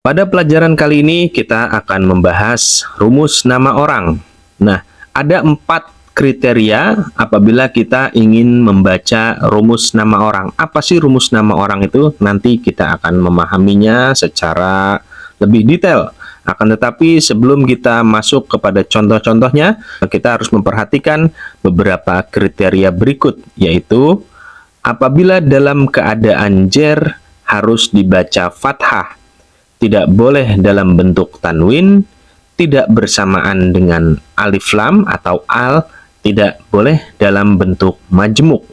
Pada pelajaran kali ini kita akan membahas rumus nama orang. Nah, ada 4 kriteria apabila kita ingin membaca rumus nama orang. Apa sih rumus nama orang itu? Nanti kita akan memahaminya secara lebih detail. Akan tetapi sebelum kita masuk kepada contoh-contohnya, kita harus memperhatikan beberapa kriteria berikut, yaitu apabila dalam keadaan jar harus dibaca fathah, tidak boleh dalam bentuk tanwin, tidak bersamaan dengan alif lam atau al, tidak boleh dalam bentuk majmuk.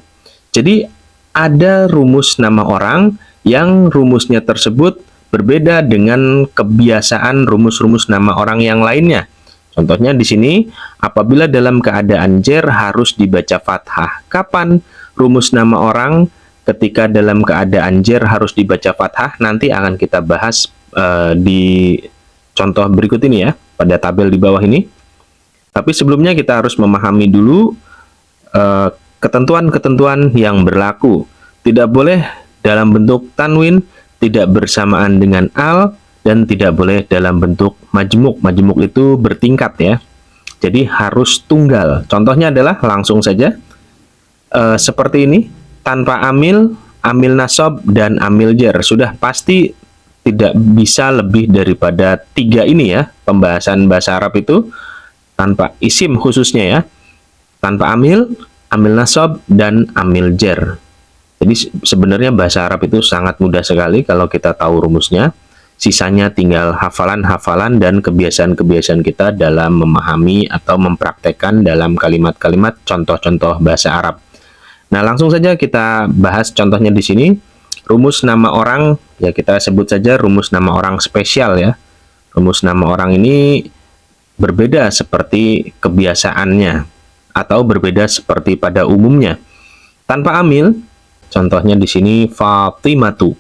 Jadi ada rumus nama orang yang rumusnya tersebut berbeda dengan kebiasaan rumus-rumus nama orang yang lainnya. Contohnya di sini, apabila dalam keadaan jar harus dibaca fathah. Kapan rumus nama orang ketika dalam keadaan jar harus dibaca fathah? Nanti akan kita bahas di contoh berikut ini ya, pada tabel di bawah ini. Tapi sebelumnya kita harus memahami dulu ketentuan-ketentuan yang berlaku. Tidak boleh dalam bentuk tanwin, tidak bersamaan dengan al, dan tidak boleh dalam bentuk majmuk. Majmuk itu bertingkat ya, jadi harus tunggal. Contohnya adalah langsung saja seperti ini, tanpa amil, amil nasab, dan amil jar. Sudah pasti tidak bisa lebih daripada 3 ini ya, pembahasan bahasa Arab itu tanpa isim khususnya ya, tanpa amil, amil nasab, dan amil jar. Jadi sebenarnya bahasa Arab itu sangat mudah sekali kalau kita tahu rumusnya. Sisanya tinggal hafalan-hafalan dan kebiasaan-kebiasaan kita dalam memahami atau mempraktekkan dalam kalimat-kalimat contoh-contoh bahasa Arab. Nah, langsung saja kita bahas contohnya di sini. Rumus nama orang, ya kita sebut saja rumus nama orang spesial ya. Rumus nama orang ini berbeda seperti kebiasaannya, atau berbeda seperti pada umumnya. Tanpa amil, contohnya di sini Fatimatu.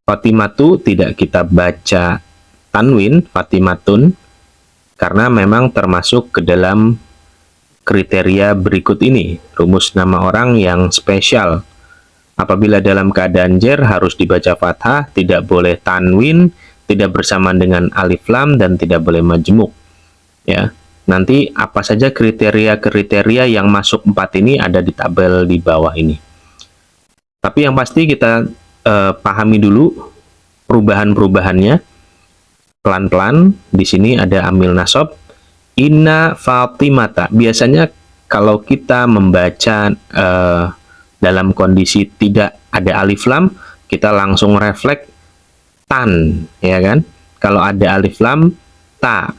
Fatimatu tidak kita baca tanwin, Fatimatun, karena memang termasuk ke dalam kriteria berikut ini, rumus nama orang yang spesial. Apabila dalam keadaan jar harus dibaca fathah, tidak boleh tanwin, tidak bersamaan dengan alif lam, dan tidak boleh majmuk. Ya, nanti apa saja kriteria-kriteria yang masuk 4 ini ada di tabel di bawah ini. Tapi yang pasti kita pahami dulu perubahan-perubahannya. Pelan-pelan. Di sini ada amil nasab. Inna Fatimata. Biasanya kalau kita membaca dalam kondisi tidak ada alif lam, kita langsung refleks tan, ya kan? Kalau ada alif lam, ta.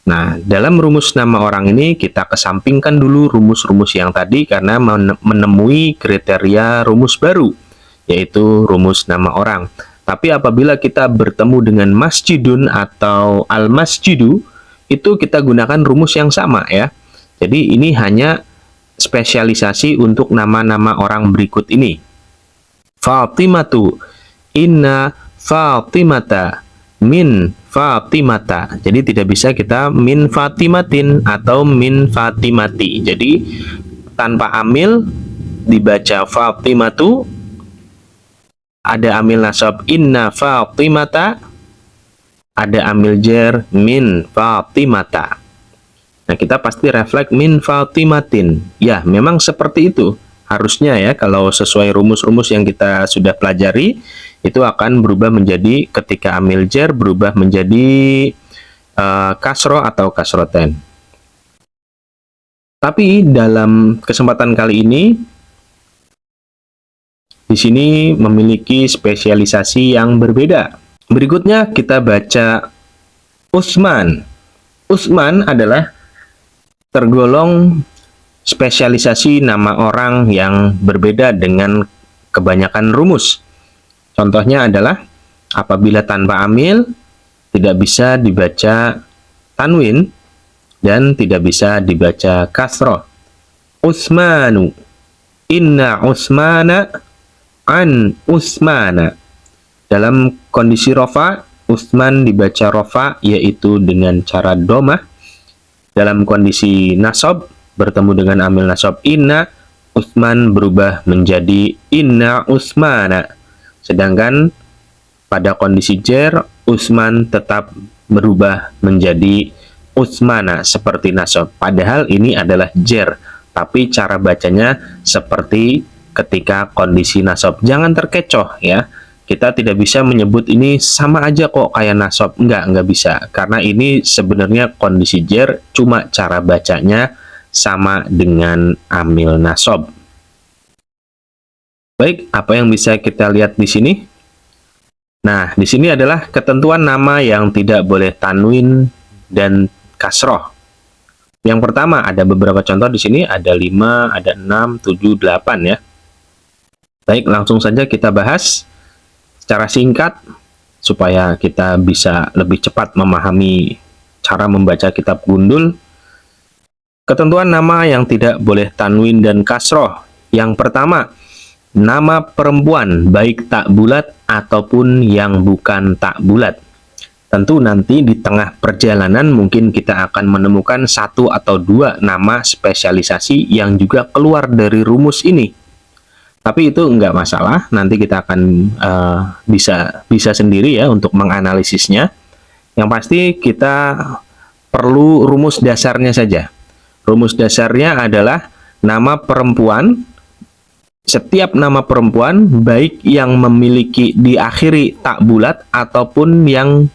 Nah, dalam rumus nama orang ini kita kesampingkan dulu rumus-rumus yang tadi karena menemui kriteria rumus baru, yaitu rumus nama orang. Tapi apabila kita bertemu dengan masjidun atau al-masjidu, itu kita gunakan rumus yang sama ya. Jadi ini hanya spesialisasi untuk nama-nama orang berikut ini. Fatimatu, inna Fatimata, min Fatimata. Jadi tidak bisa kita min Fatimatin atau min Fatimati. Jadi tanpa amil dibaca Fatimatu, ada amil nasab inna Fatimata, ada amil jar min Fatimata. Nah, kita pasti refleks min Fatimatin. Ya, memang seperti itu. Harusnya ya, kalau sesuai rumus-rumus yang kita sudah pelajari, itu akan berubah menjadi ketika amil jar berubah menjadi kasro atau kasroten. Tapi dalam kesempatan kali ini, di sini memiliki spesialisasi yang berbeda. Berikutnya kita baca Utsman. Utsman adalah tergolong spesialisasi nama orang yang berbeda dengan kebanyakan rumus. Contohnya adalah apabila tanpa amil tidak bisa dibaca tanwin dan tidak bisa dibaca kasroh. Utsmanu, inna Utsmana, an Utsmana. Dalam kondisi rofa, Utsman dibaca rofa yaitu dengan cara domah. Dalam kondisi nasab bertemu dengan amil nasab inna, Utsman berubah menjadi inna Utsmana. Sedangkan pada kondisi jer, Utsman tetap berubah menjadi Utsmana seperti nasab. Padahal ini adalah jer, tapi cara bacanya seperti ketika kondisi nasab. Jangan terkecoh ya. Kita tidak bisa menyebut ini sama aja kok kayak nasab. Enggak bisa. Karena ini sebenarnya kondisi jer, cuma cara bacanya sama dengan amil nasab. Baik, apa yang bisa kita lihat di sini? Nah, di sini adalah ketentuan nama yang tidak boleh tanwin dan kasroh. Yang pertama, ada beberapa contoh di sini, ada 5, ada 6, 7, 8 ya. Baik, langsung saja kita bahas secara singkat, supaya kita bisa lebih cepat memahami cara membaca kitab Gundul. Ketentuan nama yang tidak boleh tanwin dan kasroh. Yang pertama, nama perempuan, baik tak bulat ataupun yang bukan tak bulat. Tentu nanti di tengah perjalanan mungkin kita akan menemukan 1 atau 2 nama spesialisasi yang juga keluar dari rumus ini. Tapi itu enggak masalah, nanti kita akan bisa sendiri ya untuk menganalisisnya. Yang pasti kita perlu rumus dasarnya saja. Rumus dasarnya adalah nama perempuan. Setiap nama perempuan, baik yang memiliki diakhiri tak bulat ataupun yang